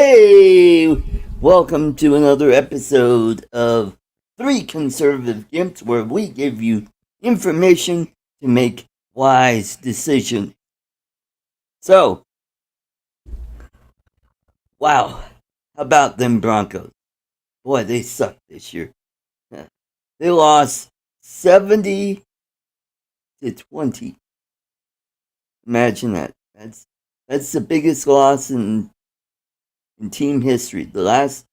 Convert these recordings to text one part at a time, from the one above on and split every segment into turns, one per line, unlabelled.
Hey, welcome to another episode of Three Conservative Gimps, where we give you information to make wise decisions. So, wow, how about them Broncos? Boy, they suck this year. They lost 70-20. Imagine that. That's the biggest loss in team history. The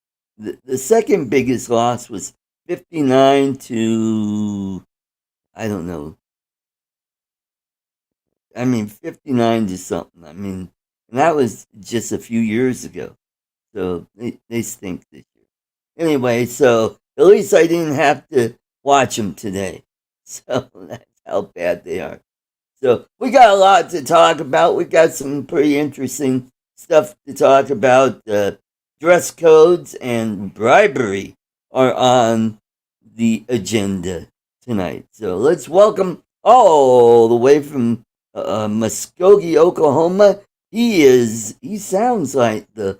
second biggest loss was 59 to, I don't know. 59 to something. And that was just a few years ago. So they stink this year. Anyway, so at least I didn't have to watch them today. So that's how bad they are. So we got a lot to talk about. We got some pretty interesting stuff to talk about. Dress codes and bribery are on the agenda tonight. So let's welcome all the way from Muskogee, Oklahoma. He sounds like the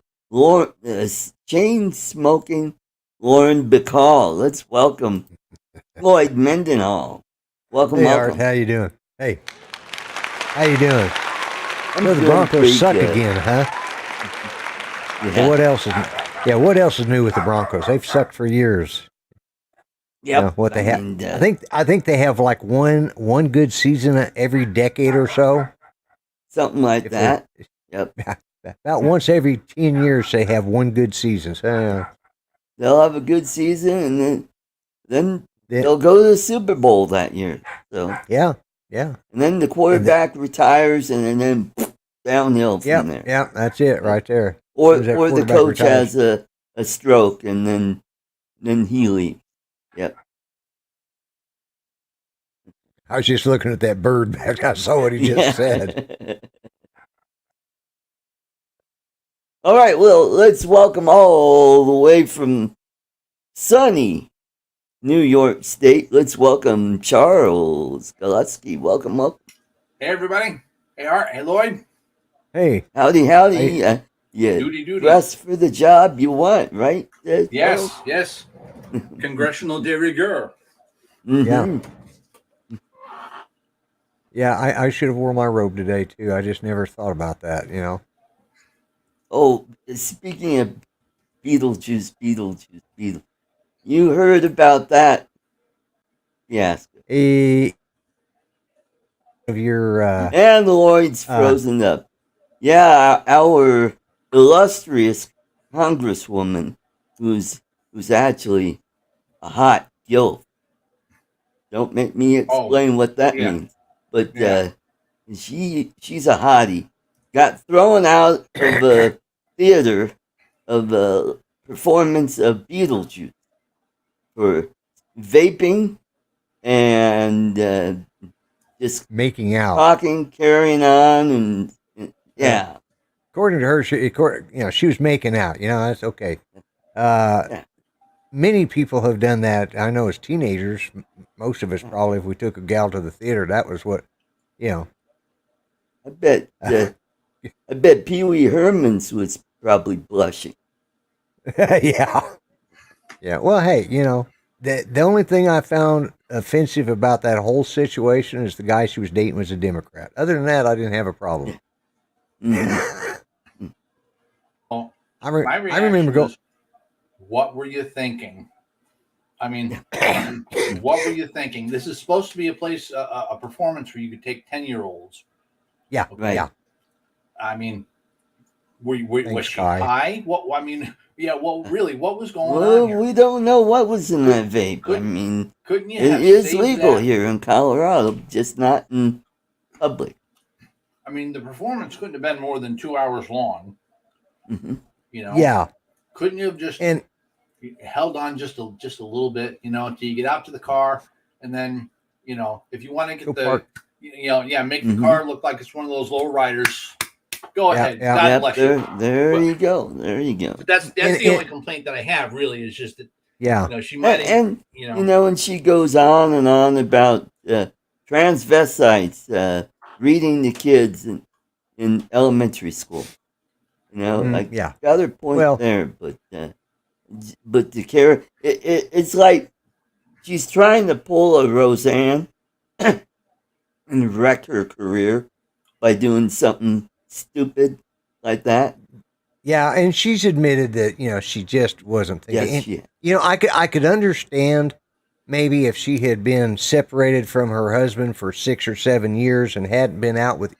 chain smoking Lauren Bacall. Let's welcome Lloyd Mendenhall. Welcome.
Art, how you doing? Hey, how you doing? So the Broncos suck again, huh?
Yeah.
So what else is new with the Broncos? They've sucked for years.
Yep.
You know, what they have? I think they have like one good season every decade or so.
Something like that. Yep.
About once every 10 years they have one good season. So
they'll have a good season, and then they'll go to the Super Bowl that year. So
yeah.
And then the quarterback retires, and then downhill from there.
Yeah, that's it right there.
Or the coach has a stroke, and then he leaves. Yep.
I was just looking at that bird back. I saw what he just said.
All right, well, let's welcome all the way from sunny New York State. Let's welcome Charles Galutsky. Welcome.
Hey, everybody. Hey, Art. Hey, Lloyd.
Hey.
Howdy. Hey.
Duty.
Dress for the job you want, right?
Yes. Congressional de rigueur.
Mm-hmm.
Yeah, I should have worn my robe today, too. I just never thought about that, you know.
Oh, speaking of Beetlejuice. You heard about that? Yes.
Of your
and Lloyd's frozen up. Yeah, our illustrious congresswoman, who's actually a hot gilf. Don't make me explain what that means, but she's a hottie. Got thrown out of a theater of a performance of Beetlejuice for vaping and just
making out,
talking, carrying on, and yeah.
According to her, she was making out. You know, that's okay. Many people have done that. I know as teenagers, most of us probably, if we took a gal to the theater, that was what, you know.
I bet Pee Wee Herman's was probably blushing.
Yeah. Well, hey, you know, the only thing I found offensive about that whole situation is the guy she was dating was a Democrat. Other than that, I didn't have a problem.
Well,
I remember going.
What were you thinking? I mean, what were you thinking? This is supposed to be a place, a performance where you could take 10-year-olds.
Yeah,
okay? Right.
Yeah.
I mean, was she high? What? I mean, yeah. Well, really, what was going on here?
We don't know what was in that vape.
Couldn't you?
It is legal here in Colorado, just not in public.
I mean, the performance couldn't have been more than 2 hours long.
Mm-hmm.
You know.
Yeah.
Couldn't you have just held on just a little bit, you know, until you get out to the car, and then, you know, if you want to get make the car look like it's one of those low riders, go ahead. God bless you.
There you go.
But that's the only complaint that I have, really, is just that.
Yeah.
You know, she might
and she goes on and on about transvestites reading to kids in elementary school. You know, I
yeah.
got her point
Well,
there, but the character, it's like she's trying to pull a Roseanne and wreck her career by doing something stupid like that.
yeah, and she's admitted that she just wasn't thinking.
Yes,
And,
yeah.
I could understand maybe if she had been separated from her husband for 6 or 7 years and hadn't been out with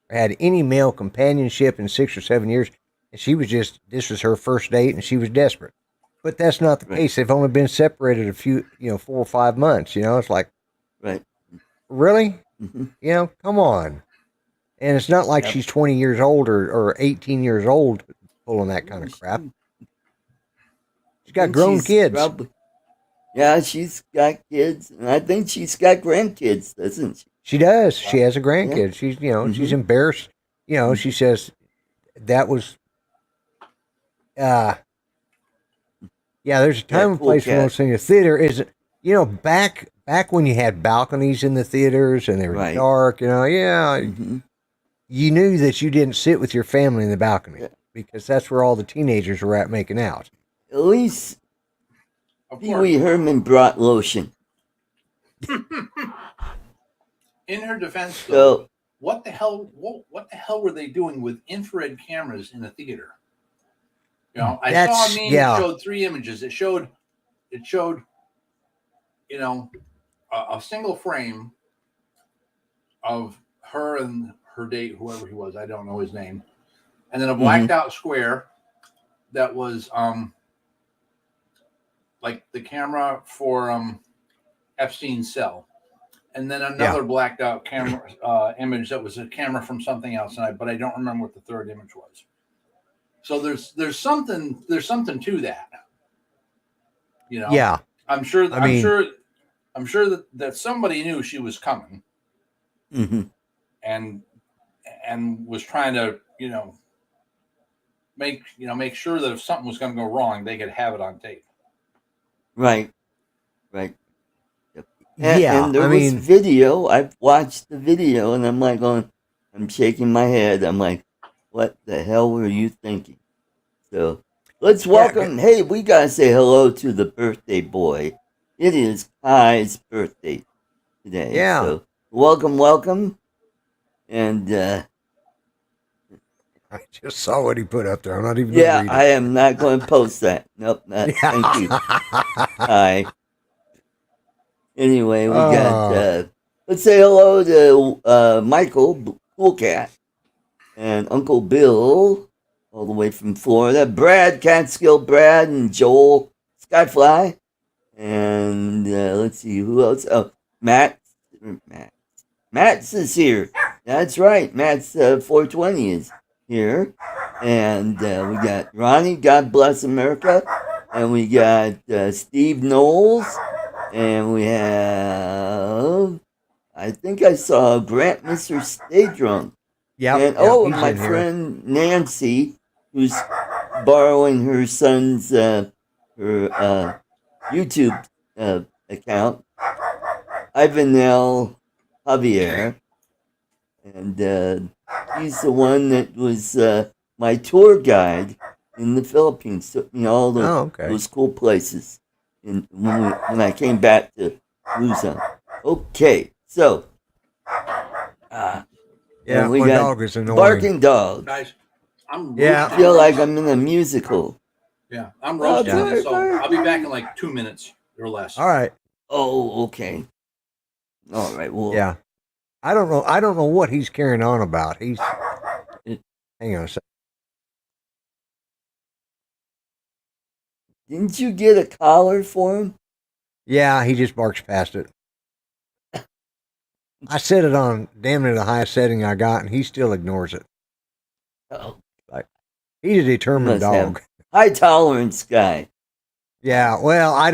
had any male companionship in 6 or 7 years, and this was her first date and she was desperate. But that's not the
Right.
case. They've only been separated a few, 4 or 5 months. It's like,
Right.
really,
Mm-hmm.
come on. And it's not like
Yep.
she's 20 years old or 18 years old pulling that kind of crap. She's got grown kids.
Yeah, she's got kids, and I think she's got grandkids, doesn't she?
She does. She has a grandkid.
Yeah.
She's embarrassed. She says that was, yeah, there's a time and place for those things. The theater is, back when you had balconies in the theaters and they were dark, you knew that you didn't sit with your family in the balcony because that's where all the teenagers were at making out.
At least Pee Wee Herman brought lotion.
In her defense, though, what the hell were they doing with infrared cameras in the theater? I saw a meme that showed 3 images. It showed, a single frame of her and her date, whoever he was. I don't know his name. And then a blacked out square that was like the camera for Epstein's cell. And then another blacked out camera image that was a camera from something else, but I don't remember what the third image was. So there's something to that.
Yeah.
I'm sure that somebody knew she was coming, and was trying to make sure that if something was going to go wrong, they could have it on tape.
Right. And there was video. I've watched the video, and I'm like I'm shaking my head. I'm like, what the hell were you thinking? So let's welcome. Hey, we gotta say hello to the birthday boy. It is Kai's birthday today.
Yeah.
So welcome. And
I just saw what he put up there. I'm not even.
Yeah, I am not going to post that. Nope. Thank you. Hi. Anyway, we got. Let's say hello to Michael, Cool Cat, and Uncle Bill, all the way from Florida. Brad, Catskill Brad, and Joel Skyfly, and let's see who else. Oh, Matt. Matt's is here. That's right. Matt's 420 is here, and we got Ronnie. God bless America, and we got Steve Knowles. And we have, I think I saw Grant Mr. Stay Drunk.
Yeah.
And my friend Nancy, who's borrowing her son's her YouTube account, Ivanel Javier. And he's the one that was my tour guide in the Philippines. Took me all those cool places. When I came back to Luzon. Okay, so we got
dog is annoying.
Barking dog.
Guys,
I feel like I'm in a musical.
Yeah, I'm roasting, so I'll be back in like 2 minutes or less.
All right.
Oh, okay. All right. Well,
yeah. I don't know what he's carrying on about. Hang on a second.
Didn't you get a collar for him?
Yeah, he just barks past it. I set it on damn near the highest setting I got, and he still ignores it.
Oh,
he's a determined dog.
High tolerance guy.
Yeah, well, I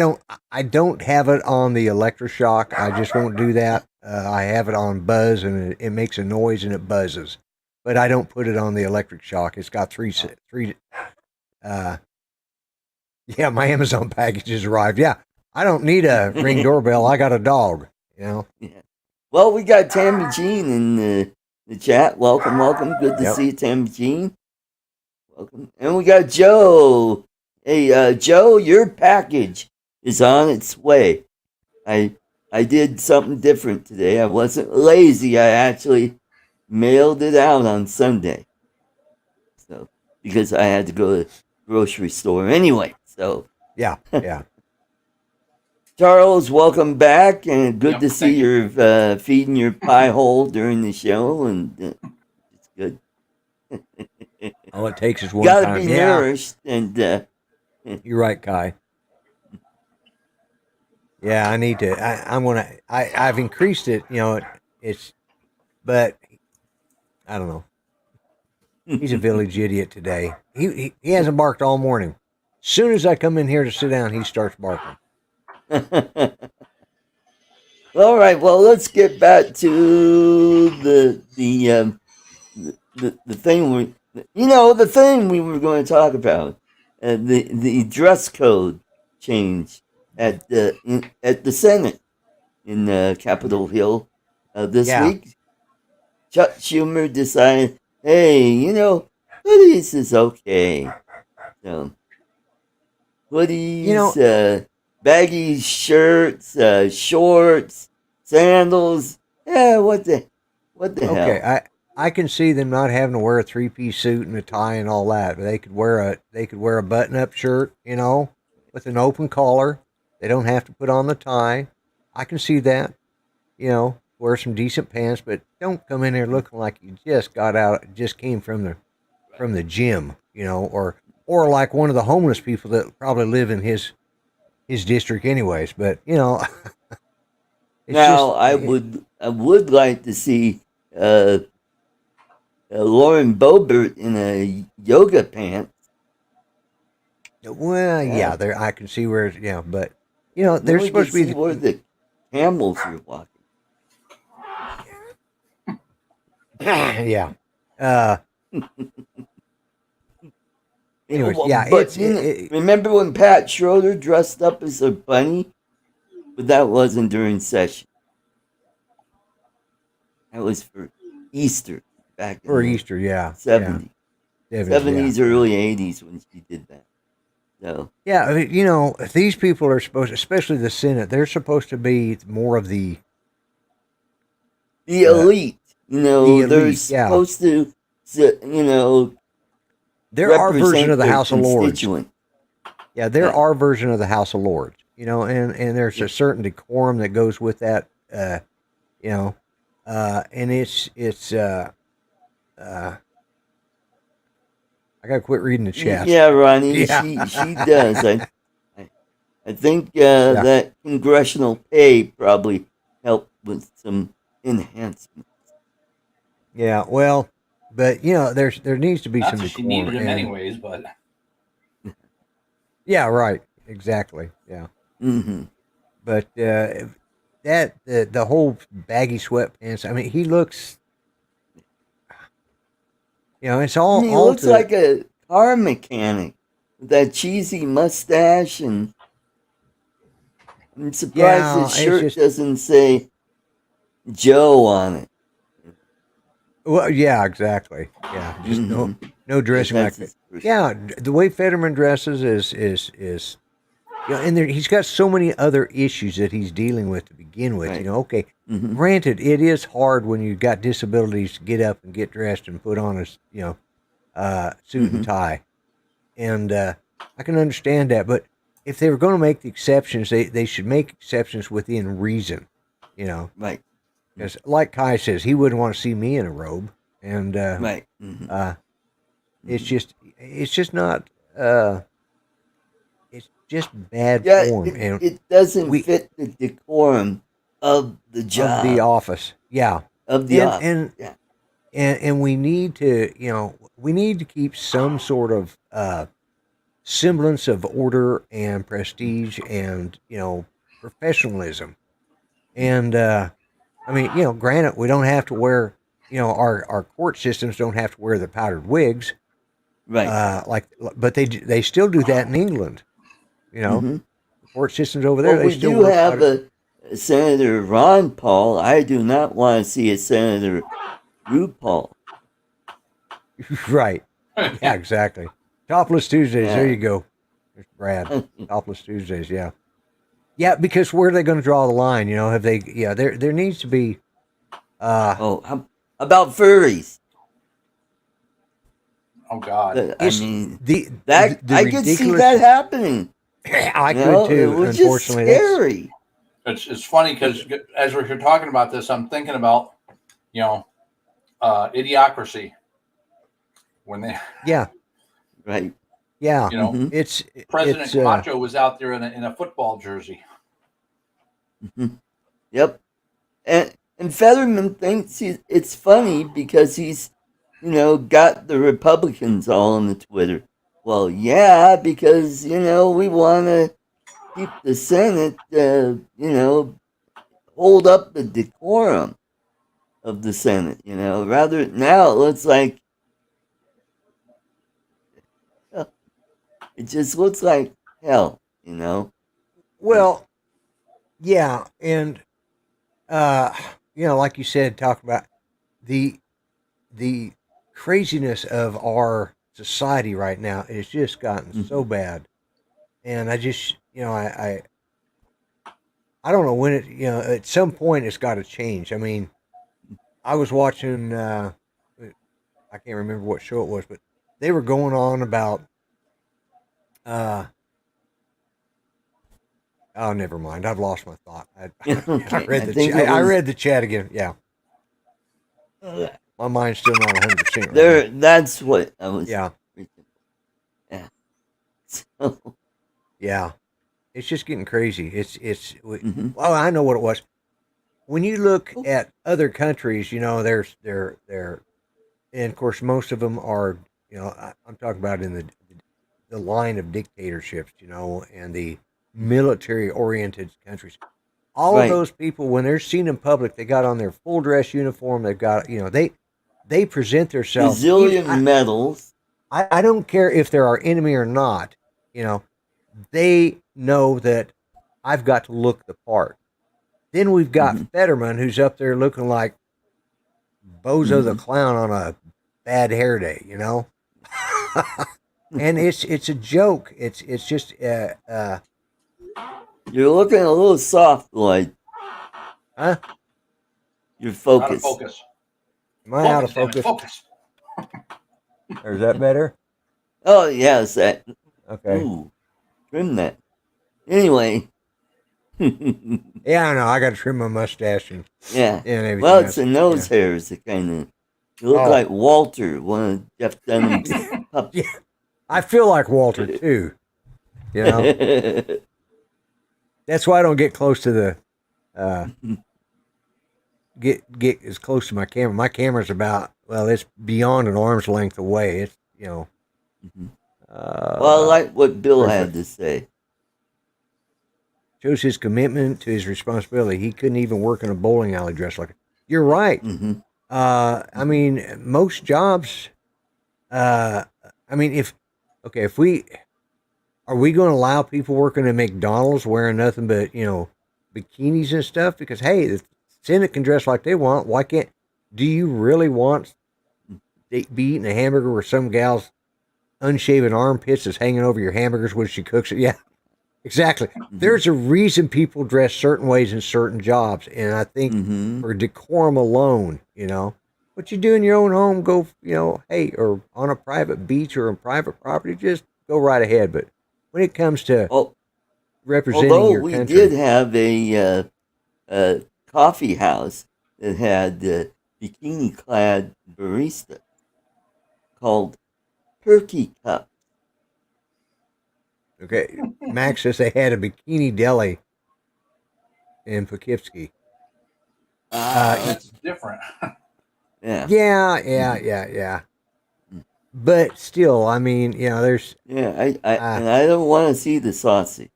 don't have it on the electroshock. I just won't do that. I have it on buzz, and it makes a noise and it buzzes. But I don't put it on the electric shock. It's got three. Yeah, my Amazon package has arrived. Yeah, I don't need a Ring doorbell. I got a dog, Yeah.
Well, we got Tammy Jean in the chat. Welcome. Good to see you, Tammy Jean. welcome. And we got Joe. Hey, Joe, your package is on its way. I did something different today. I wasn't lazy. I actually mailed it out on Sunday. So because I had to go to the grocery store anyway. So
yeah.
Charles, welcome back, and good to see
you.
you're feeding your pie hole during the show, and it's good.
All it takes is one
Gotta
time.
be nourished, and
you're right, Kai. Yeah, I need to. I've increased it. But I don't know. He's a village idiot today. He hasn't barked all morning. As soon as I come in here to sit down, he starts barking.
all right. Well, let's get back to the thing the thing we were going to talk about, the dress code change at the Senate in Capitol Hill this week. Chuck Schumer decided, hey, hoodies is okay. So, hoodies, baggy shirts, shorts, sandals. Yeah, what the hell?
Okay, I can see them not having to wear a 3-piece suit and a tie and all that, but they could wear a button-up shirt, with an open collar. They don't have to put on the tie. I can see that. Wear some decent pants, but don't come in there looking like you just came from the gym, or like one of the homeless people that probably live in his district anyways. But
now I would like to see Lauren Boebert in a yoga pants.
Well, yeah, there I can see where but they're supposed to be
where the camels are walking.
Yeah. Anyways,
remember when Pat Schroeder dressed up as a bunny? But that wasn't during session. That was for Easter back in
Easter, yeah.
70s. 70s, early 80s when she did that. So
yeah, I mean, these people are supposed, especially the Senate, they're supposed to be more of the
elite. They're supposed to,
they're our version of the House of Lords. Yeah, they're our version of the House of Lords. And there's a certain decorum that goes with that. And it's I gotta quit reading the chat.
Yeah, Ronnie, she does. I think that congressional pay probably helped with some enhancements.
Yeah, well, but there needs to be some decorum.
She needed him anyways, but
yeah, right, exactly, yeah.
Mm-hmm.
But that the whole baggy sweatpants. I mean, he looks. It's all.
He looks like a car mechanic with that cheesy mustache, and I'm surprised his shirt doesn't say Joe on it.
Well, yeah, exactly. Yeah, just no dressing like that. Yeah, the way Fetterman dresses is and he's got so many other issues that he's dealing with to begin with.
Right.
Okay, granted, it is hard when you've got disabilities to get up and get dressed and put on a suit and tie, and I can understand that. But if they were going to make the exceptions, they should make exceptions within reason.
Right.
Because, like Kai says, he wouldn't want to see me in a robe, and
right.
It's just not. It's just bad form, and
it doesn't fit the decorum of the job,
of the office. Yeah,
of the office.
And we need to keep some sort of semblance of order and prestige and professionalism, and I mean, granted, we don't have to wear, our court systems don't have to wear the powdered wigs,
right?
But they still do that in England, The court systems over there.
Well, we do have a Senator Ron Paul. I do not want to see a Senator Ru Paul.
Right. Yeah, exactly. Topless Tuesdays. There you go. There's Brad. Topless Tuesdays. Yeah. Yeah, because where are they going to draw the line? Have they? Yeah, there needs to be.
How about furries?
Oh God.
I
It's
mean,
the
I could see that
ridiculous.
happening.
I could
It
too.
was just
Unfortunately, that's
scary.
It's funny because as we're talking about this, I'm thinking about Idiocracy when they
yeah,
Right.
yeah.
Mm-hmm.
President Camacho was out there in a football jersey.
Mm-hmm. Yep. And Fetterman thinks it's funny because he's, got the Republicans all on the Twitter. Well, yeah, because we want to keep the Senate, hold up the decorum of the Senate. Rather now it looks like it just looks like hell.
Well, yeah, and like you said, talk about the the craziness of our society right now. It's just gotten so bad, and I just, I don't know when it, at some point it's got to change. I mean, I was watching, I can't remember what show it was, but they were going on about, uh, oh, never mind. I've lost my thought.
Okay,
I read the chat again. Yeah. My mind's still not 100% right
there. That's what I was.
Yeah.
Yeah. So.
Yeah. It's just getting crazy. Well, I know what it was. When you look at other countries, there's and of course most of them are, I'm talking about in the line of dictatorships, and the military oriented countries. All of those people, when they're seen in public, they got on their full dress uniform. They've got, they present themselves.
Bazillion medals.
I don't care if they're our enemy or not. They know that I've got to look the part. Then we've got Fetterman, who's up there looking like Bozo the Clown on a bad hair day, and it's a joke. It's just
you're looking a little soft, Lloyd.
Huh?
You're focused.
Out of focus.
Am I out of focus?
Focus.
Or is that better?
Oh yes. Okay.
Ooh,
trim that. Anyway.
Yeah, I know. I got to trim my mustache and everything.
Well, it's the nose hairs that kind of. You look like Walter, one of Jeff Dunham's pups.
Yeah, I feel like Walter too. That's why I don't get close to the. Get as close to my camera. My camera's it's beyond an arm's length away. It's
well, I like what Bill had to say.
Shows his commitment to his responsibility. He couldn't even work in a bowling alley dressed like it. You're right. I mean, most jobs. If we are we going to allow people working at McDonald's wearing nothing but bikinis and stuff? Because hey, the Senate can dress like they want. Why can't? Do you really want to be eating a hamburger where some gal's unshaven armpits is hanging over your hamburgers when she cooks it? Yeah. Exactly. There's a reason people dress certain ways in certain jobs, and I think for decorum alone, what you do in your own home, go, or on a private beach or on private property, just go right ahead. But when it comes to representing your country,
we did have a coffee house that had a bikini-clad barista called Turkey Cup.
Okay, Max says they had a bikini deli in Poughkeepsie.
That's different.
Yeah. But still, I mean, there's.
Yeah, and I don't want to see the sausage.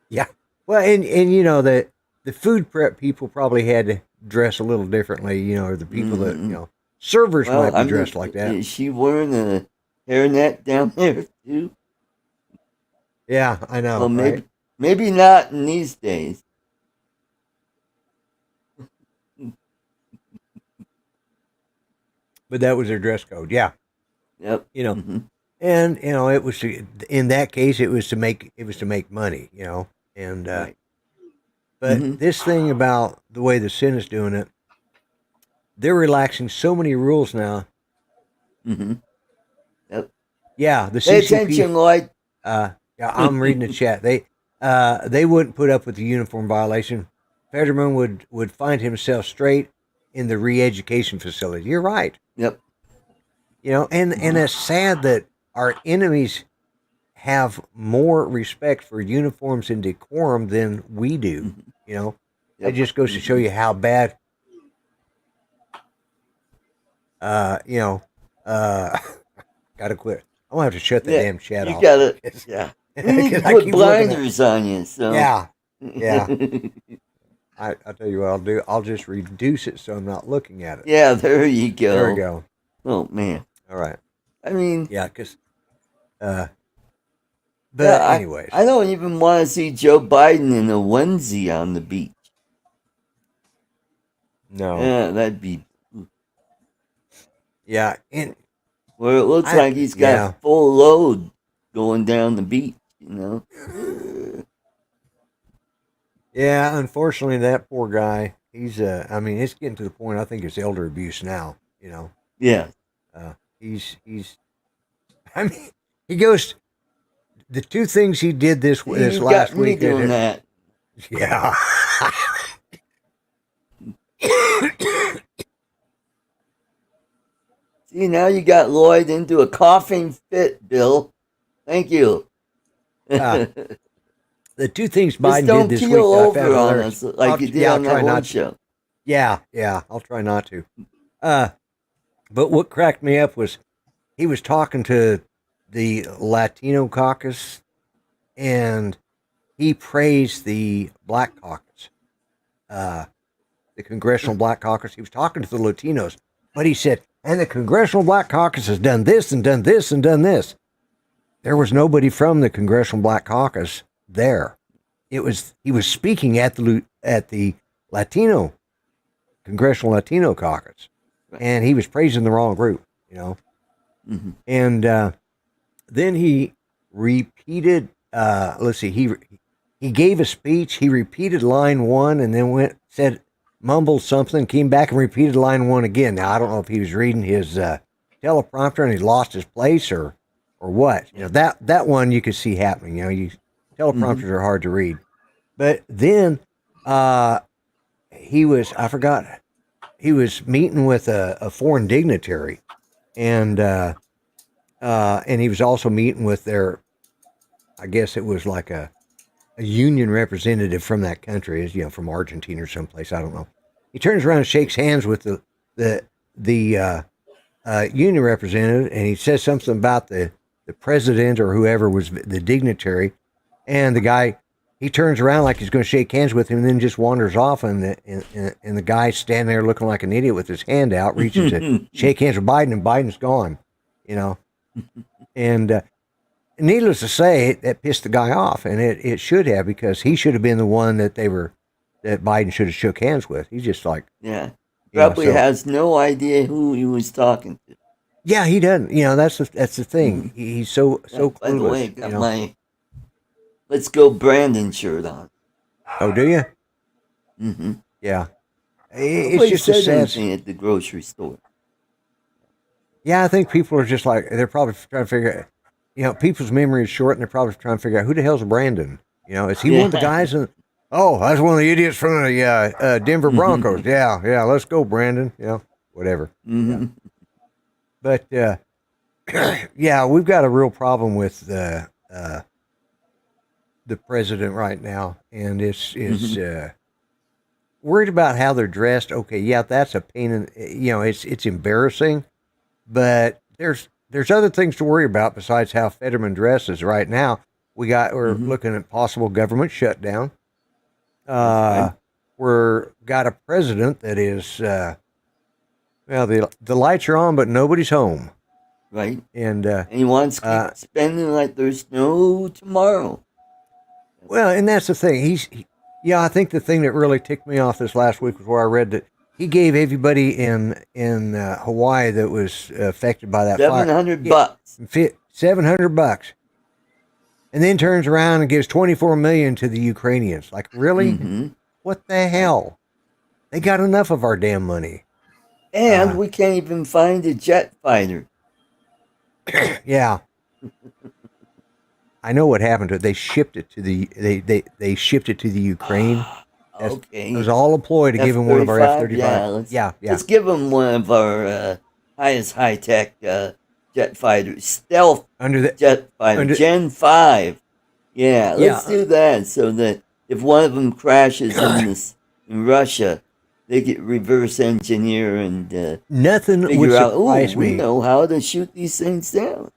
Yeah, well, and the food prep people probably had to dress a little differently, or the people that servers might be dressed like that.
Is she wearing a hairnet down there too?
Yeah, I know.
Well, maybe not in these days.
But that was their dress code. Yeah.
Yep.
You know, and it was in that case it was to make money. And
Right.
but this thing about the way the Senate's doing it, they're relaxing so many rules now.
Yep.
Yeah, the
Pay
CCP.
attention, Lloyd.
Yeah, I'm reading the chat. They wouldn't put up with the uniform violation. Fetterman would find himself straight in the re-education facility. You're right.
Yep.
And it's sad that our enemies have more respect for uniforms and decorum than we do. It just goes to show you how bad. Gotta quit. I'm gonna have to shut the damn chat off.
You gotta, yeah. We need to put blinders on you. So
yeah. I'll tell you what I'll do. I'll just reduce it so I'm not looking at it.
Yeah, there you go.
There we go.
Oh man.
All right.
I mean,
yeah, because anyways,
I don't even want to see Joe Biden in a onesie on the beach.
No.
Yeah, that'd be.
Yeah, and
where it looks like he's got full load going down the beach.
Yeah, unfortunately, that poor guy. He's I mean, it's getting to the point. I think it's elder abuse now.
Yeah.
He's. I mean, he goes. The two things he did this last week.
Doing that.
Yeah.
See, now you got Lloyd into a coughing fit, Bill. Thank you.
The two things Biden
don't
did this
keel
week.
Over on us like you did on that one show.
Yeah, I'll try not to. But what cracked me up was he was talking to the Latino caucus, and he praised the Black caucus, the Congressional Black Caucus. He was talking to the Latinos, but he said, and the Congressional Black Caucus has done this and done this and done this. There was nobody from the Congressional Black Caucus there. He was speaking at the Latino Congressional Latino Caucus, and he was praising the wrong group, And then he repeated. Let's see. He gave a speech. He repeated line one, and then mumbled something, came back and repeated line one again. Now I don't know if he was reading his teleprompter and he lost his place or what. That one you could see happening. Teleprompters are hard to read. But then he was meeting with a foreign dignitary, and he was also meeting with their, I guess it was like a union representative from that country, from Argentina or someplace, I don't know. He turns around and shakes hands with the union representative, and he says something about the president or whoever was the dignitary, and the guy, he turns around like he's going to shake hands with him, and then just wanders off, and the guy's standing there looking like an idiot with his hand out, reaching to shake hands with Biden, and Biden's gone, and needless to say, that pissed the guy off, and it should have, because he should have been the one that Biden should have shook hands with. He's just like,
probably has no idea who he was talking to.
Yeah, he doesn't. That's the thing. He's so clueless.
By the way, got my "Let's Go Brandon" shirt on.
Oh, do you? Yeah. It's just a sad
thing at the grocery store.
Yeah, I think people are just like, they're probably trying to figure out. People's memory is short, and they're probably trying to figure out who the hell's Brandon. Is he one of the guys? Oh, that's one of the idiots from the Denver Broncos. Yeah, let's go, Brandon. Whatever. Yeah. But we've got a real problem with the president right now, and it's worried about how they're dressed. Okay, yeah, that's a pain in. It's embarrassing, but there's other things to worry about besides how Fetterman dresses right now. We're looking at possible government shutdown. We're got a president that is, the lights are on, but nobody's home.
Right.
And
he wants to keep spending like there's no tomorrow.
Well, and that's the thing. I think the thing that really ticked me off this last week was where I read that he gave everybody in Hawaii that was affected by that fire
$700.
$700, and then turns around and gives $24 million to the Ukrainians. Like, really?
Mm-hmm.
What the hell? They got enough of our damn money.
And we can't even find a jet fighter.
Yeah. I know what happened to it. They shipped it to the they shipped it to the Ukraine.
Okay.
It was all a ploy to give him one of our F-35.
Yeah, let's give him one of our highest high-tech jet fighters. Stealth jet fighter. Gen 5. Yeah, let's do that so that if one of them crashes in Russia, they get reverse engineer and
nothing would surprise me.
We know how to shoot these things down.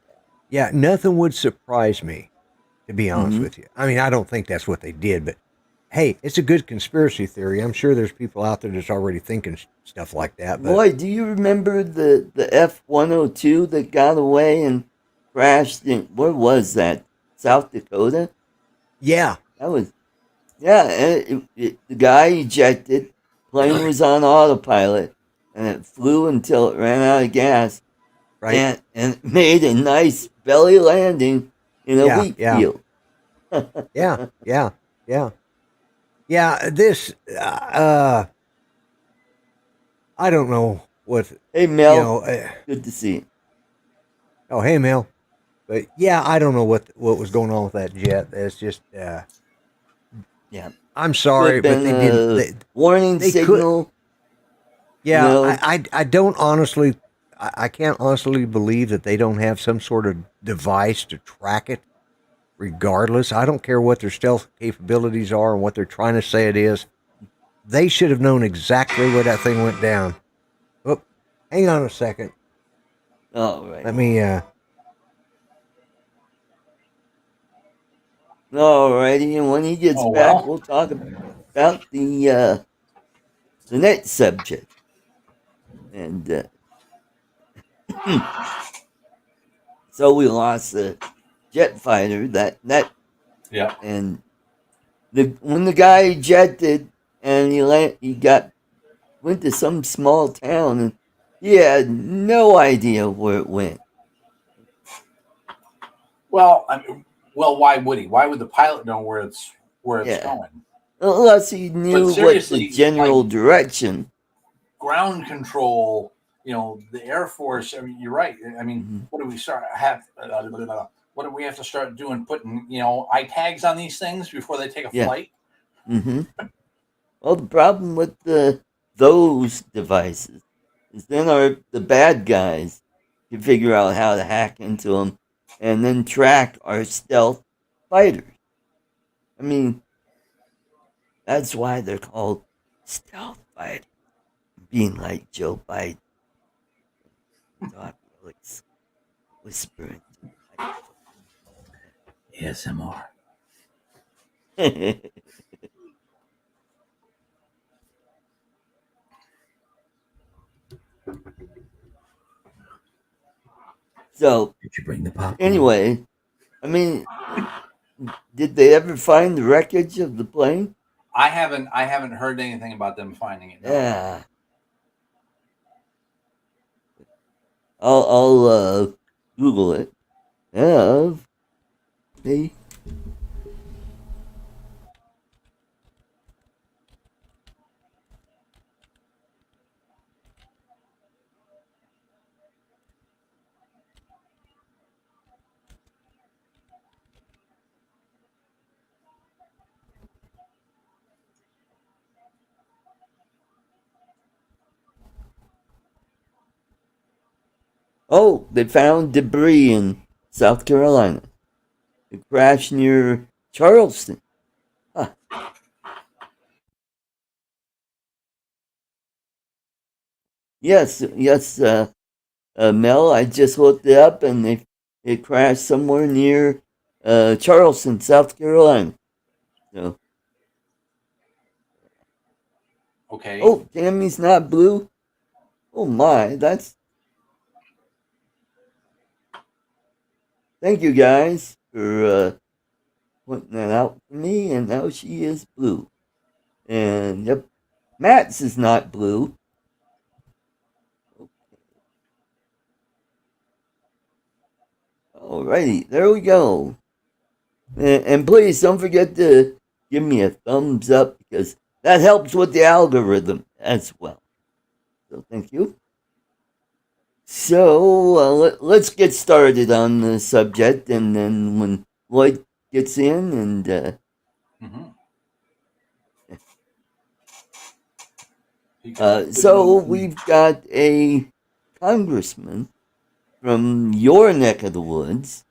Yeah, nothing would surprise me, to be honest with you. I mean, I don't think that's what they did, but hey, it's a good conspiracy theory. I'm sure there's people out there that's already thinking stuff like that. But
Boy, do you remember the F-102 that got away and crashed in, where was that? South Dakota?
Yeah.
That was, the guy ejected, plane was on autopilot, and it flew until it ran out of gas.
Right.
And made a nice belly landing in a wheat field.
Yeah, this, I don't know what.
Hey, Mel. Good to see you.
Oh, hey, Mel. But yeah, I don't know what was going on with that jet. It's just, I'm sorry, but they didn't.
Warning signal.
Yeah, I don't honestly, I can't honestly believe that they don't have some sort of device to track it. Regardless, I don't care what their stealth capabilities are and what they're trying to say it is. They should have known exactly where that thing went down. Oh, hang on a second.
All right.
Let me.
All righty, and when he gets back, we'll talk about the next subject. And so we lost the jet fighter.
Yeah.
And when the guy ejected and he went to some small town and he had no idea where it went.
Well, why would he? Why would the pilot know where it's going?
Unless he knew what the general direction.
Ground control, the Air Force. I mean, you're right. I mean, what do we start what do we have to start doing? Putting eye tags on these things before they take a flight.
Mm-hmm. Well, the problem with those devices is then the bad guys can figure out how to hack into them and then track our stealth fighters. I mean, that's why they're called stealth fighters. Being like Joe Biden. Whispering.
ASMR.
So,
did you bring the popcorn?
Anyway, I mean, did they ever find the wreckage of the plane?
I haven't heard anything about them finding it. No.
Yeah. I'll Google it. They. Oh, they found debris in South Carolina. It crashed near Charleston. Huh. Yes, Mel. I just looked it up, and it crashed somewhere near Charleston, South Carolina. So.
Okay.
Oh, Tammy's not blue. Oh my, that's. Thank you guys for pointing that out for me, and now she is blue. And yep, Matt's is not blue. Alrighty, there we go. And please don't forget to give me a thumbs up because that helps with the algorithm as well. So thank you. So let's get started on the subject, and then when Lloyd gets in, and so we've got a congressman from your neck of the woods,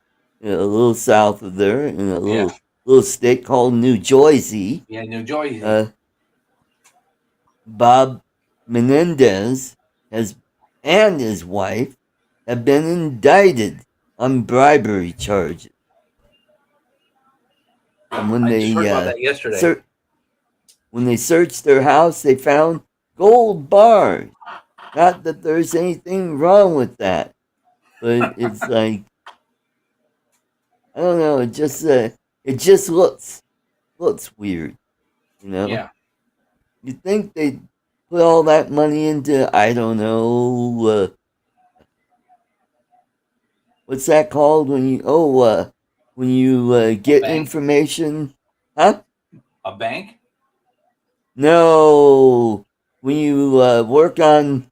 a little south of there, in a little state called New Jersey.
Yeah, New Jersey.
Bob Menendez and his wife have been indicted on bribery charges. And when
I just heard about that yesterday.
When they searched their house, they found gold bars. Not that there's anything wrong with that, but it's like, I don't know. It just looks weird, you know.
Yeah.
You think they'd put all that money into, I don't know, what's that called when you get information, huh?
A bank?
No, when you work on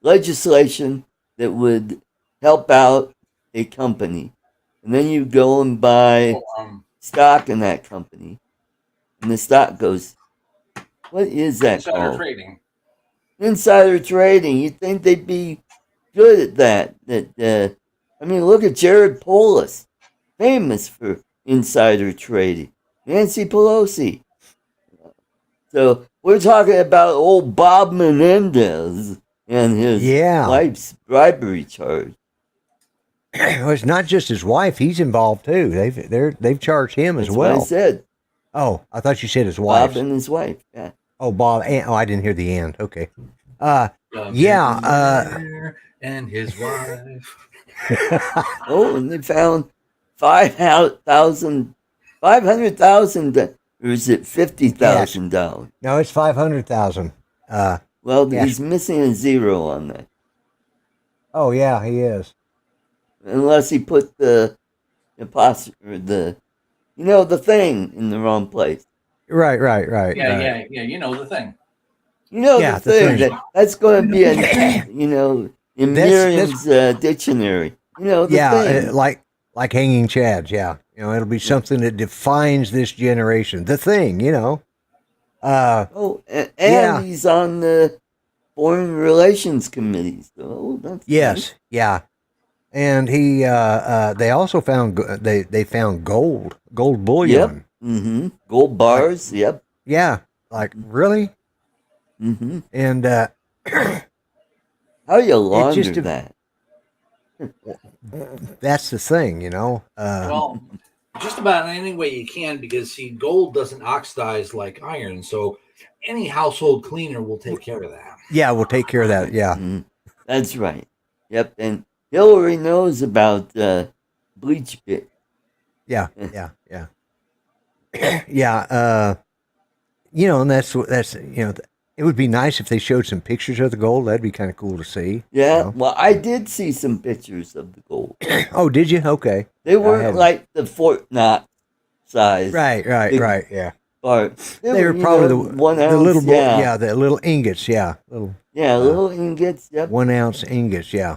legislation that would help out a company, and then you go and buy stock in that company, and the stock goes, what is that
Insider
called?
trading.
Insider trading. You'd think they'd be good at that. I mean, look at Jared Polis, famous for insider trading. Nancy Pelosi. So we're talking about old Bob Menendez and his wife's bribery charge.
Well, it's not just his wife; he's involved too. They've charged him as well.
That's what I said.
Oh, I thought you said his wife.
Bob and his wife. Yeah.
Oh, Bob. I didn't hear the end. Okay.
And his wife.
Oh, and they found $500,000, or is it $50,000?
No, it's $500,000.
Well, he's missing a zero on that.
Oh yeah, he is.
Unless he put the apostrophe or the thing in the wrong place.
Right.
Yeah. You know the thing.
You know the thing. That's going to be in Miriam's dictionary. You know the thing.
Like hanging chads. Yeah, it'll be something that defines this generation. The thing.
And he's on the Foreign Relations Committee. So that's nice.
Yeah. And he, they also found they found gold bullion.
Yep. Gold bars. Yep.
Yeah. Like really. And
how you launder that?
That's the thing,
Well, just about any way you can, because gold doesn't oxidize like iron, so any household cleaner will take care of that.
Yeah, we'll take care of that. Yeah,
that's right. Yep, and Hillary knows about bleach pit.
Yeah. Yeah. And that's it would be nice if they showed some pictures of the gold. That'd be kind of cool to see.
Yeah, well, I did see some pictures of the gold.
Oh, did you? Okay.
They weren't like the Fort Knox size.
Right, yeah.
But
they were probably the 1 ounce. The little, the little ingots,
little ingots, yep.
1 ounce ingots, yeah.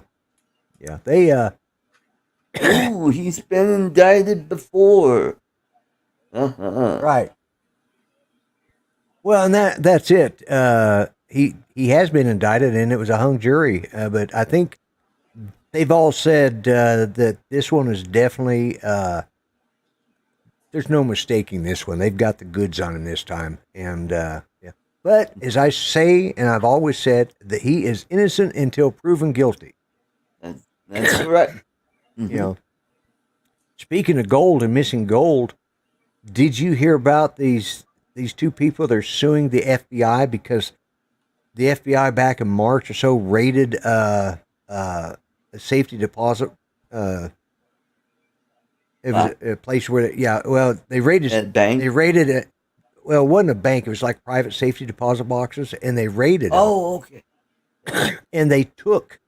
They,
Ooh, he's been indicted before.
Right. Well, and that's it. He has been indicted, and it was a hung jury. But I think they've all said that this one is definitely. There's no mistaking this one. They've got the goods on him this time, and yeah. But as I say, and I've always said, that he is innocent until proven guilty.
That's correct.
Speaking of gold and missing gold, did you hear about these two people? They're suing the FBI because the FBI back in March or so raided a safety deposit. It was a place where, they raided
a bank.
They raided it. Well, it wasn't a bank. It was like private safety deposit boxes, and they raided them.
Oh, okay.
And they took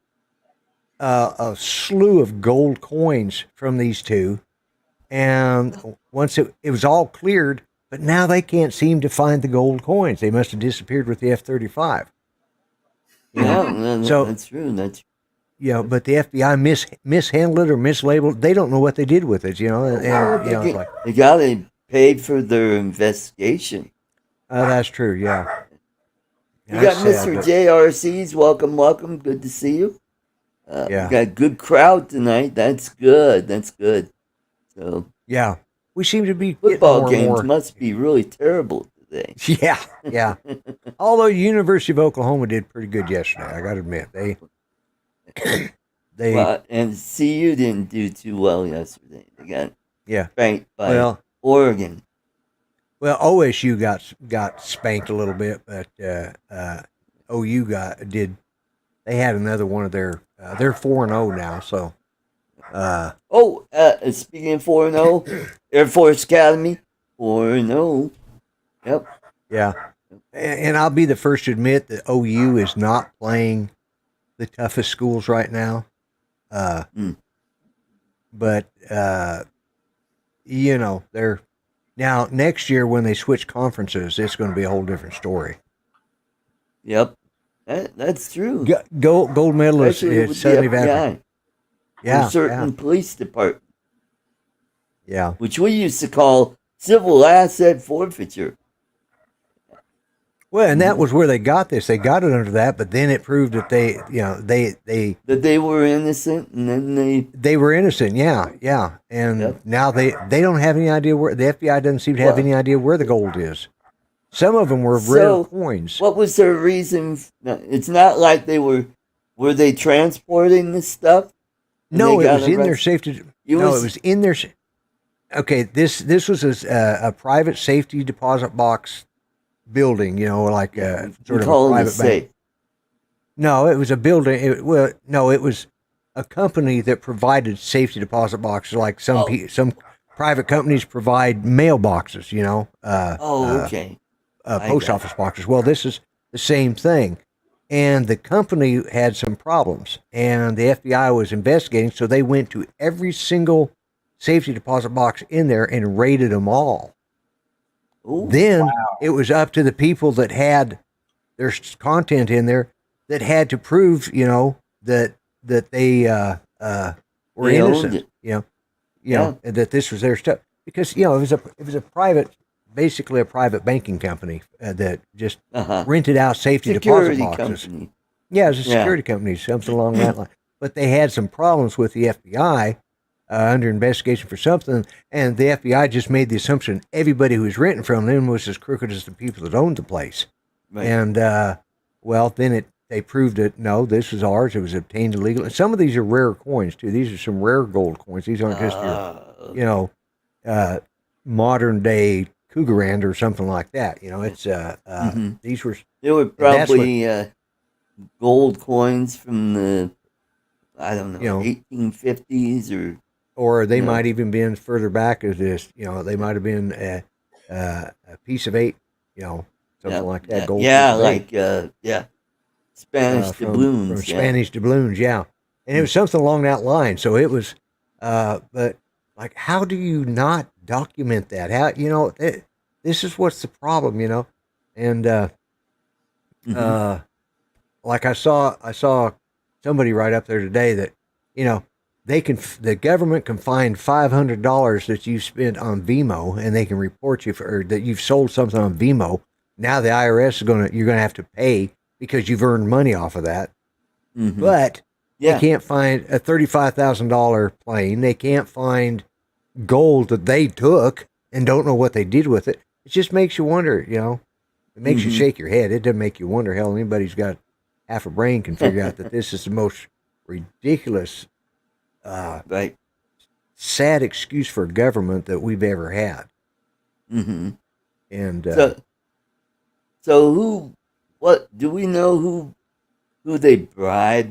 a slew of gold coins from these two, and once it was all cleared, but now they can't seem to find the gold coins. They must have disappeared with the F-35.
Yeah,
So
that's true. That's
but the FBI mishandled it or mislabeled. They don't know what they did with it.
they got to pay for their investigation.
That's true. Yeah.
We got Mr. JRC's. Welcome, welcome. Good to see you. We got a good crowd tonight. That's good. That's good. So
yeah, we seem to be
football games must be really terrible today.
Yeah. Although University of Oklahoma did pretty good yesterday, I got to admit they
and CU didn't do too well yesterday. They got spanked by Oregon.
Well, OSU got spanked a little bit, but OU did. They had another one of their. They're 4-0 now, so.
Speaking of 4-0, Air Force Academy 4-0. Yep.
Yeah, and I'll be the first to admit that OU is not playing the toughest schools right now. But they're now next year when they switch conferences, it's going to be a whole different story.
Yep, that's true.
Gold medalist at Southern Valley.
Yeah, certain police department.
Yeah,
which we used to call civil asset forfeiture.
Well, and that was where they got this. They got it under that, but then it proved that they
that they were innocent, and then
they were innocent. Yeah, and now they don't have any idea where the FBI doesn't seem to have any idea where the gold is. Some of them were rare coins.
What was their reason? It's not like they were they transporting this stuff?
No, it was in their safety. It was in their. Okay, this was a private safety deposit box building, like sort of a private bank. No, it was a building. It was a company that provided safety deposit boxes, like some private companies provide mailboxes.
Okay.
Post office boxes. Well, this is the same thing, and the company had some problems, and the FBI was investigating, so they went to every single safety deposit box in there and raided them all.
Ooh,
then it was up to the people that had their content in there that had to prove, that they were innocent. And that this was their stuff, because it was a private, basically a private banking company that just rented out safety deposit boxes.
Company.
Yeah, it was a security company, something along that line. But they had some problems with the FBI. Under investigation for something, and the FBI just made the assumption everybody who was renting from them was as crooked as the people that owned the place. Right. And then they proved it. No, this was ours. It was obtained illegally. And some of these are rare coins too. These are some rare gold coins. These aren't just your, modern day Cougarand or something like that. It's these were.
They were probably gold coins from the, I don't know, 1850s
or they might even been further back as this. They might have been a piece of 8. Something like that. Gold.
Spanish doubloons.
From Spanish doubloons, and it was something along that line. So it was, but like, how do you not document that? How this is what's the problem, and like I saw somebody right up there today that the government can find $500 that you spent on Vimo, and they can report you for that you've sold something on Vimo. Now the IRS you're gonna have to pay because you've earned money off of that. Mm-hmm. But they can't find a $35,000 plane. They can't find gold that they took and don't know what they did with it. It just makes you wonder. It makes you shake your head. It doesn't make you wonder. Hell, anybody's got half a brain can figure out that this is the most ridiculous, sad excuse for government that we've ever had.
Mm-hmm.
And
so what do we know who they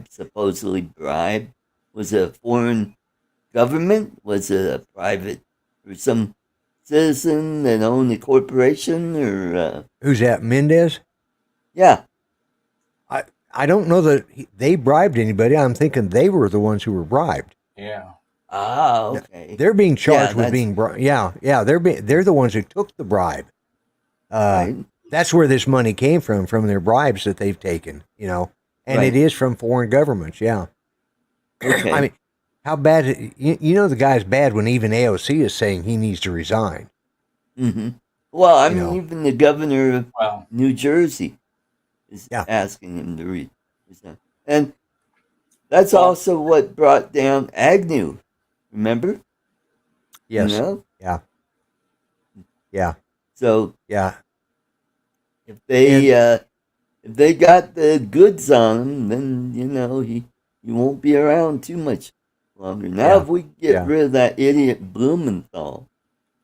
supposedly bribed? Was it a foreign government? Was it a private or some citizen that owned a corporation? Or
who's that? Menendez?
Yeah.
I don't know that they bribed anybody. I'm thinking they were the ones who were bribed.
Yeah.
Ah, okay.
They're being charged with
that's
being bribed. Yeah, yeah. They're the ones who took the bribe.
right.
That's where this money came from their bribes that they've taken. You know, and
Right.
it is from foreign governments. Yeah.
Okay.
I mean, how bad? You know, the guy's bad when even AOC is saying he needs to resign.
hmm Well, I
You
mean,
know.
even the governor of
Well,
New Jersey is
Yeah.
asking him to resign. And that's
Well-
also what brought down Agnew. Remember?
Yes.
You know?
Yeah. Yeah.
So
Yeah.
if they got the goods on him, then he won't be around too much longer. Now,
Yeah.
if we get
Yeah.
rid of that idiot Blumenthal,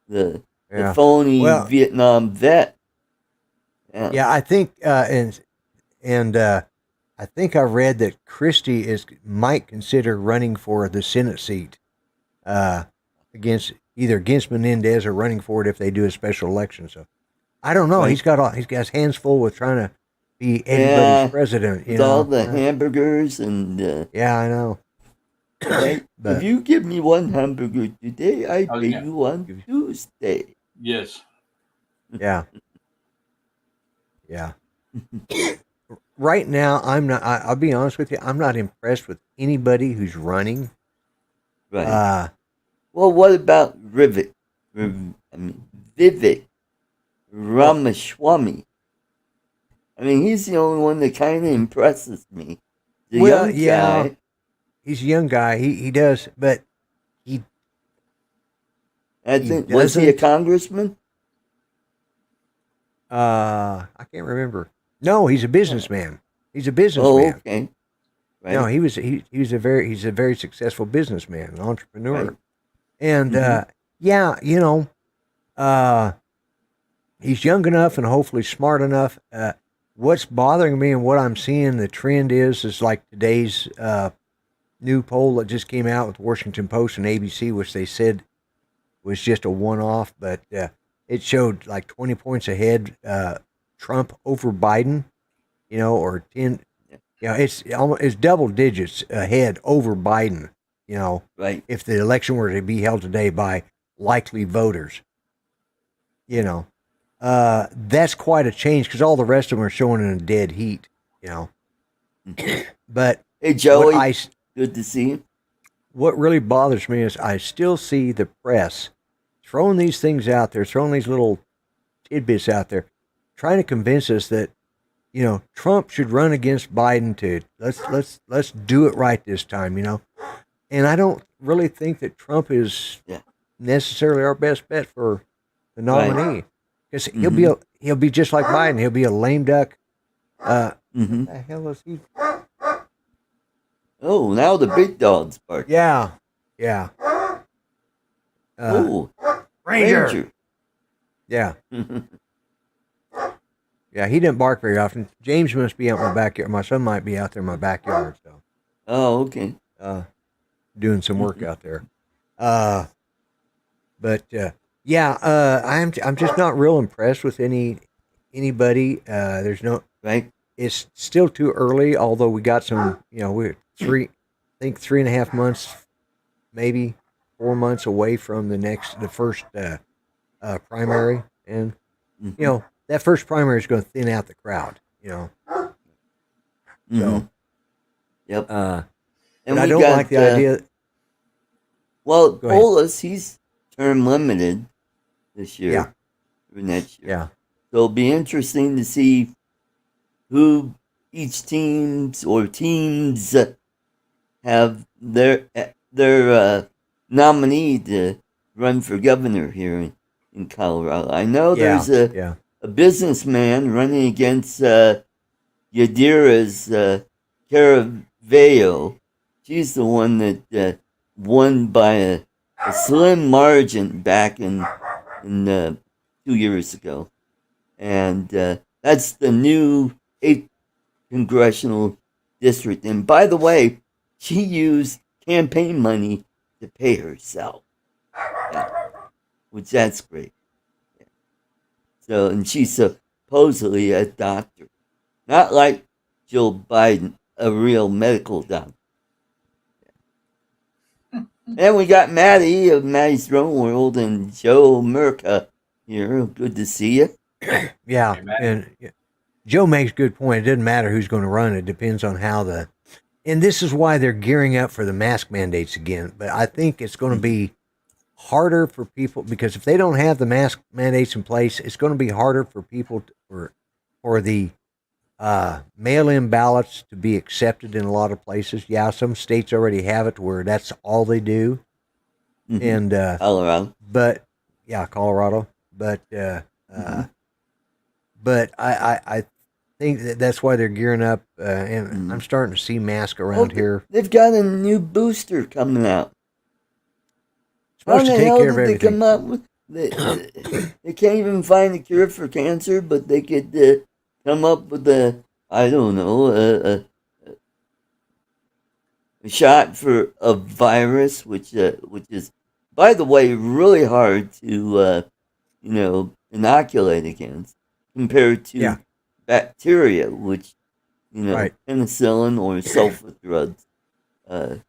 the
Yeah.
phony
Well-
Vietnam vet,
Yeah. I think and I think I read that Christie might consider running for the Senate seat against Menendez or running for it if they do a special election. So I don't know.
Right.
He's got his hands full with trying to be anybody's
Yeah,
president. You
with
know,
all the hamburgers and.
Yeah, I know.
Right?
But-
If you give me one hamburger today, I
Oh,
pay
yeah.
you on Tuesday.
yes.
Yeah. Yeah. Right now, I'm not. I'll be honest with you. I'm not impressed with anybody who's running.
Right. Well, what about Vivek Ramaswamy? I mean, he's the only one that kind of impresses me. The
Well,
young
yeah.
guy.
He's a young guy. He does, but
I
He
think was he a
doesn't-
congressman?
I can't remember. No, he's a businessman. He's a businessman.
Oh, okay. Right.
No, he's a very successful businessman, an entrepreneur.
Right.
And
Mhm.
yeah, he's young enough and hopefully smart enough. What's bothering me and what I'm seeing the trend is like today's new poll that just came out with Washington Post and ABC, which they said was just a one-off, but it showed like 20 points ahead Trump over Biden, or 10. It's double digits ahead over Biden,
Right.
if the election were to be held today by likely voters. That's quite a change because all the rest of them are showing in a dead heat, But
Hey, Joey.
what
Good to see you.
what really bothers me is I still see the press throwing these things out there, throwing these little tidbits out there, trying to convince us that, Trump should run against Biden too. Let's do it right this time, And I don't really think that Trump is necessarily our best bet for the nominee. Because he'll be just like Biden. He'll be a lame duck.
Mm-hmm.
What the hell is he?
Oh, now the big dog's barking.
Yeah. Yeah.
Oh,
Ranger. Yeah.
Ranger.
Yeah, he didn't bark very often. James must be out in my backyard. My son might be out there in my backyard, so
Oh, okay.
doing some work out there. I'm just not real impressed with anybody. There's no.
Right.
It's still too early. Although we got some, we're 3.5 months, maybe 4 months away from the first primary, and
Mhm.
that first primary is going to thin out the crowd.
Mhm.
So,
Yep.
and
And
I
we
don't
got,
like the idea.
Well,
Go ahead.
Polis, he's term limited this year.
Yeah.
Or next year.
Yeah,
So it'll be interesting to see who each teams have their nominee to run for governor here in Colorado. I know there's
yeah.
a businessman running against Yadira's Caraveo. She's the one that won by a slim margin back in 2 years ago. And that's the new 8th congressional district. And by the way, she used campaign money to pay herself. Yeah. Which that's great. Yeah. So, and she's supposedly a doctor. Not like Joe Biden a real medical doctor. And we got Maddie of Maddie's Drone World and Joe Merca here. Good to see you.
Yeah,
Hey,
and Joe makes a good point. It doesn't matter who's going to run. It depends on how and this is why they're gearing up for the mask mandates again. But I think it's going to be harder for people because if they don't have the mask mandates in place, it's going to be harder for people for the mail-in ballots to be accepted in a lot of places. Yeah, some states already have it to where that's all they do.
Mm-hmm.
And
Colorado.
But yeah, Colorado. But but I think that's why they're gearing up, and I'm starting to see masks around here.
They've got a new booster coming out.
Supposed to take care of everything.
They come up with? They can't even find a cure for cancer, but they could come up with a shot for a virus, which is, by the way, really hard to inoculate against compared to bacteria, which penicillin or sulfa drugs can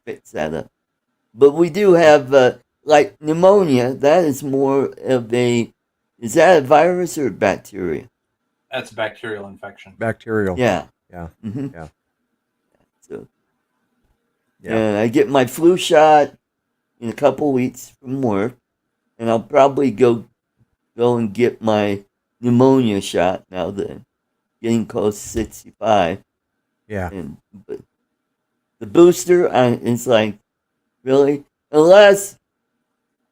fix that up. But we do have like pneumonia. That is more of a. Is that a virus or a bacteria?
That's a bacterial infection.
Bacterial. Yeah.
Mm-hmm.
Yeah.
So. Yeah. And I get my flu shot in a couple weeks from work, and I'll probably go and get my pneumonia shot now that I'm getting close to 65.
Yeah.
But the booster, it's like, really? Unless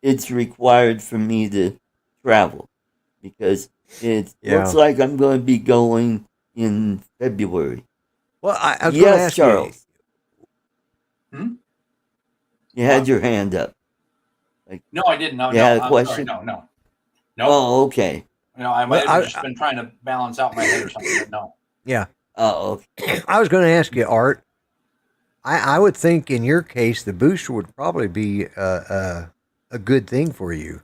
it's required for me to travel, because it looks like I'm going to be going in February.
Well, I was going to ask
Charles.
You.
You had your hand up.
No, I didn't. No,
you had a question?
Sorry, no.
Oh, okay.
I might have just been trying to balance out my head or something, but no.
Yeah.
Oh, okay.
I was going to ask you, Art. I would think in your case the booster would probably be a good thing for you.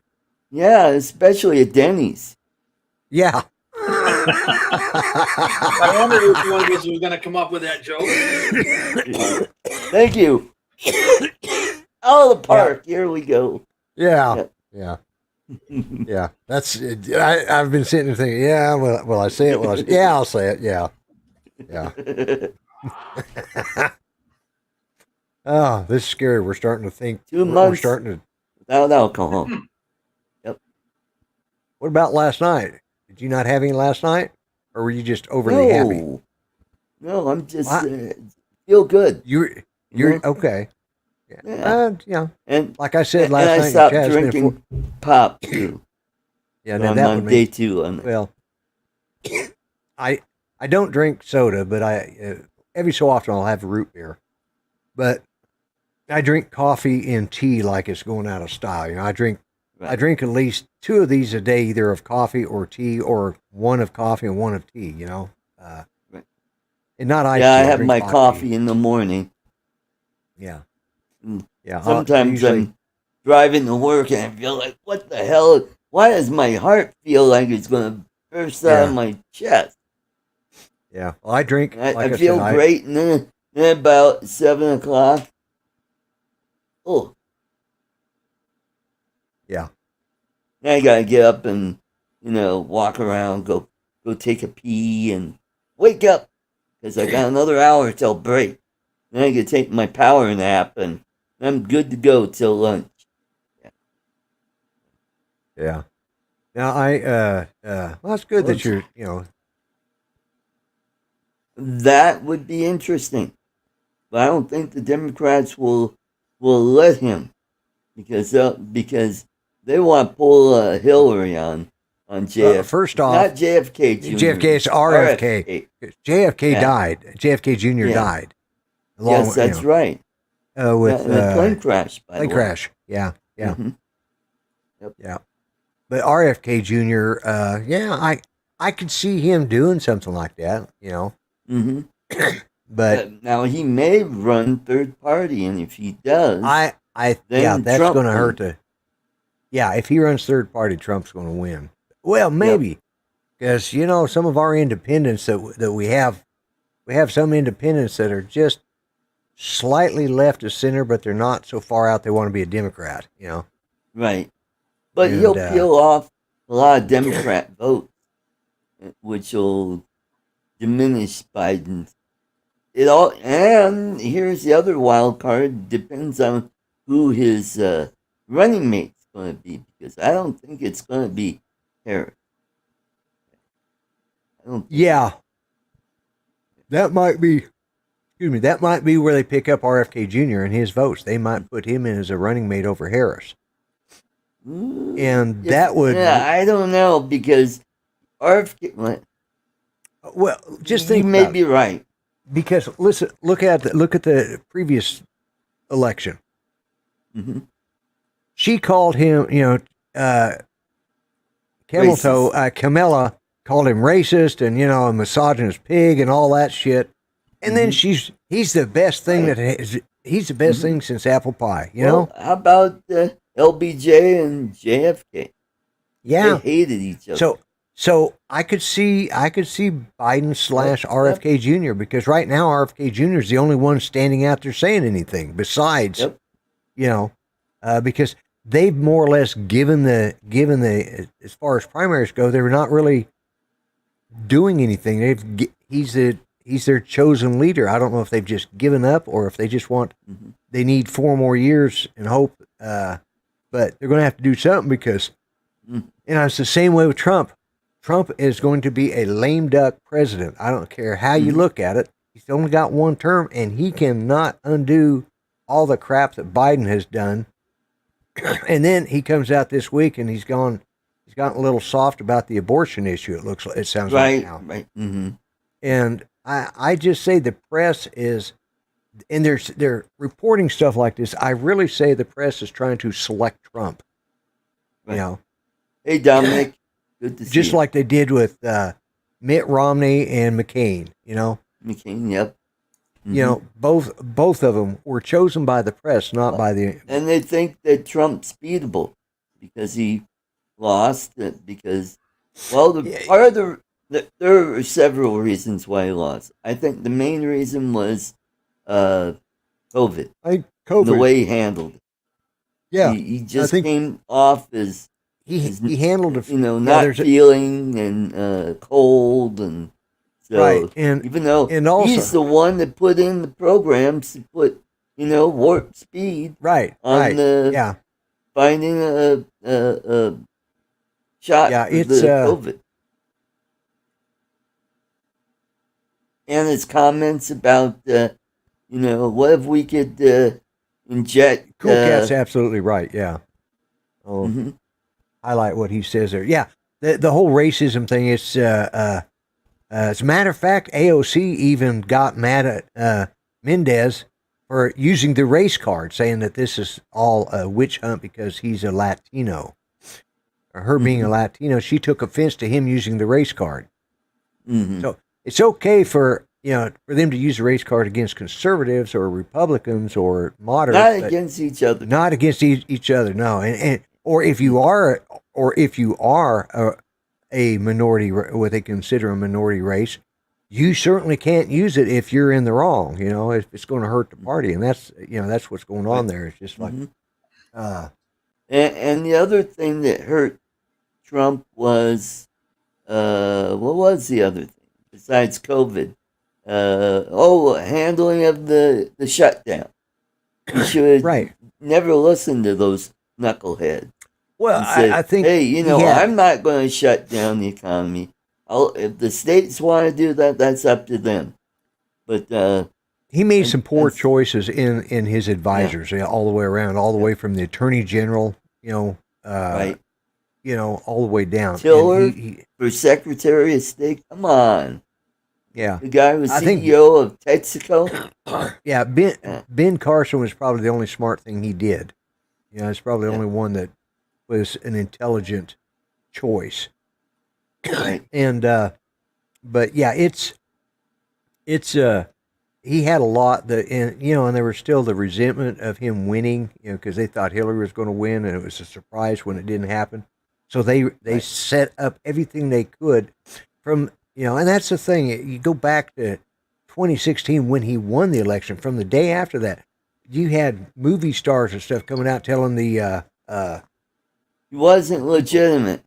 Yeah, especially at Denny's.
Yeah.
I wondered if one of us was going to come up with that joke.
Thank you. Oh, the park. Yeah. Here we go.
Yeah. Yeah. Yeah. That's. I've been sitting there thinking. Yeah. Will I say it? Yeah, I'll say it. Yeah. Yeah. Oh, this is scary. We're starting to think.
2 months.
We're starting to
without alcohol. Yep.
What about last night? Did you not have any last night, or were you just overly happy?
No, I'm just feel good.
You're okay.
Yeah.
And like I said last night,
I stopped drinking pop too.
Yeah,
so I'm on day 2 on that.
Well, I don't drink soda, but I every so often I'll have root beer. But I drink coffee and tea like it's going out of style. I drink at least 2 of these a day, either of coffee or tea, or 1 of coffee and 1 of tea. And not iced tea.
I have my coffee in the morning.
Yeah.
Yeah. Sometimes I'm driving to work and I feel like, what the hell? Why does my heart feel like it's going to burst out of my chest?
Yeah. Well, I drink.
I feel great, and then about 7 o'clock. Oh.
Yeah.
Now I gotta get up and walk around, go take a pee, and wake up because I got another hour till break. Then I can take my power nap, and I'm good to go till lunch.
Yeah. Now well, it's good that you're
That would be interesting, but I don't think the Democrats will let him because they want to pull Hillary on JFK.
First off,
not JFK Jr.
JFK is RFK. JFK died. JFK Jr. died.
Yes, that's right.
With
a plane crash.
Plane crash. Yeah.
Mm-hmm.
Yep. Yeah. But RFK Jr. I could see him doing something like that.
Mm-hmm.
But
now he may run third party, and if he does,
that's going to hurt the. Yeah, if he runs third party, Trump's going to win. Well, maybe because some of our independents that we have we have some independents that are just slightly left of center, but they're not so far out they want to be a Democrat, you know.
Right. But
And,
he'll peel off a lot of Democrat votes, which will diminish Biden's. It all, and here's the other wild card. Depends on who his running mate's going to be, because I don't think it's going to be Harris.
Yeah, that might be. Excuse me. That might be where they pick up RFK Jr. and his votes. They might put him in as a running mate over Harris, and that would.
Yeah, I don't know, because RFK.
Well, just think.
You may be right.
Because listen, look at the previous election.
Mm-hmm.
She called him, Kamala called him racist and a misogynist pig and all that shit. And then he's the best thing he's the best thing since apple pie. You know?
How about LBJ and JFK?
Yeah,
they hated each other.
So I could see Biden / RFK Jr. because right now RFK Jr. is the only one standing out there saying anything besides, because they've more or less given the as far as primaries go, they were not really doing anything. He's their chosen leader. I don't know if they've just given up or if they just want they need 4 more years and hope, but they're going to have to do something because it's the same way with Trump. Trump is going to be a lame duck president. I don't care how you look at it. He's only got 1 term, and he cannot undo all the crap that Biden has done. And then he comes out this week, and he's gotten a little soft about the abortion issue. It sounds like now.
Right. Mm-hmm.
And I just say the press is, and they're reporting stuff like this. I really say the press is trying to select Trump.
Right. Hey, Dominic. Good to see
just
you.
like they did with Mitt Romney and McCain,
McCain, yep.
Mm-hmm. Both of them were chosen by the press, not by the.
And they think that Trump's beatable because he lost. Because, part of there are several reasons why he lost. I think the main reason was COVID.
COVID.
The way he handled it.
Yeah,
he just came off as.
He handled it,
not feeling and cold, and so
right. And
even though
also,
he's the one that put in the programs to put warp speed on the finding a shot for the COVID, and his comments about what if we could inject
Cool Cat's absolutely right. Yeah. Oh.
Mm-hmm.
Highlight what he says there. Yeah, the whole racism thing. It's as a matter of fact, AOC even got mad at Menendez for using the race card, saying that this is all a witch hunt because he's a Latino. Or her being a Latino, she took offense to him using the race card.
Mm-hmm.
So it's okay for them to use the race card against conservatives or Republicans or moderates,
not against each other.
Not against each other. No, and or if you are a minority, what they consider a minority race, you certainly can't use it if you're in the wrong. If it's going to hurt the party, and that's what's going on there. It's just like,
and the other thing that hurt Trump was, what was the other thing besides COVID? Handling of the shutdown. You should never listen to those knucklehead.
Well,
say,
I think,
hey, I'm not going to shut down the economy. If the states want to do that, that's up to them. But
he made some poor choices in his advisors, all the way around, all the way from the attorney general, all the way down.
Tiller for Secretary of State. Come on.
Yeah,
the guy was CEO of Texaco.
Yeah, Ben Carson was probably the only smart thing he did. It's probably the only one that was an intelligent choice. And but yeah, it's he had a lot and there was still the resentment of him winning, because they thought Hillary was going to win, and it was a surprise when it didn't happen. So they set up everything they could from. And that's the thing. You go back to 2016 when he won the election. From the day after that, you had movie stars and stuff coming out telling the
he wasn't legitimate.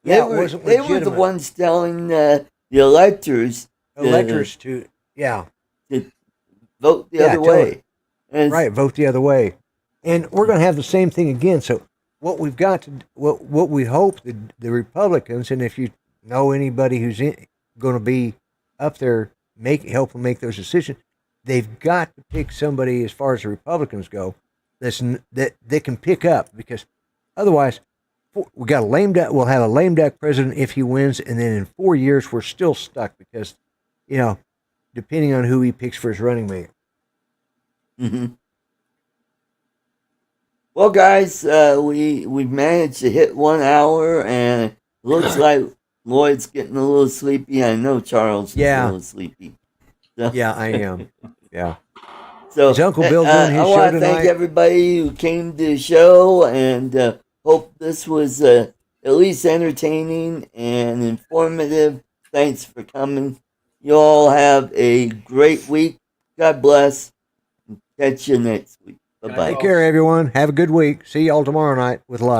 Yeah, it wasn't
They were the
legitimate.
ones telling the electors
to
vote the other way. And
right, vote the other way. And we're going to have the same thing again. So what we've got to, what we hope the Republicans, and if you know anybody who's going to be up there, help them make those decisions, they've got to pick somebody as far as the Republicans go that they can pick up, because otherwise we got a lame duck. We'll have a lame duck president if he wins, and then in 4 years we're still stuck because, depending on who he picks for his running mate.
Mm-hmm. Well, guys, we've managed to hit 1 hour, and it looks like Lloyd's getting a little sleepy. I know Charles is a little sleepy. So.
Yeah, I am. Yeah.
So,
is Uncle Bill doing his show tonight?
I want to thank everybody who came to the show, and hope this was at least entertaining and informative. Thanks for coming. You all have a great week. God bless. Catch you next week. Bye-bye.
Take care, everyone. Have a good week. See y'all tomorrow night with luck.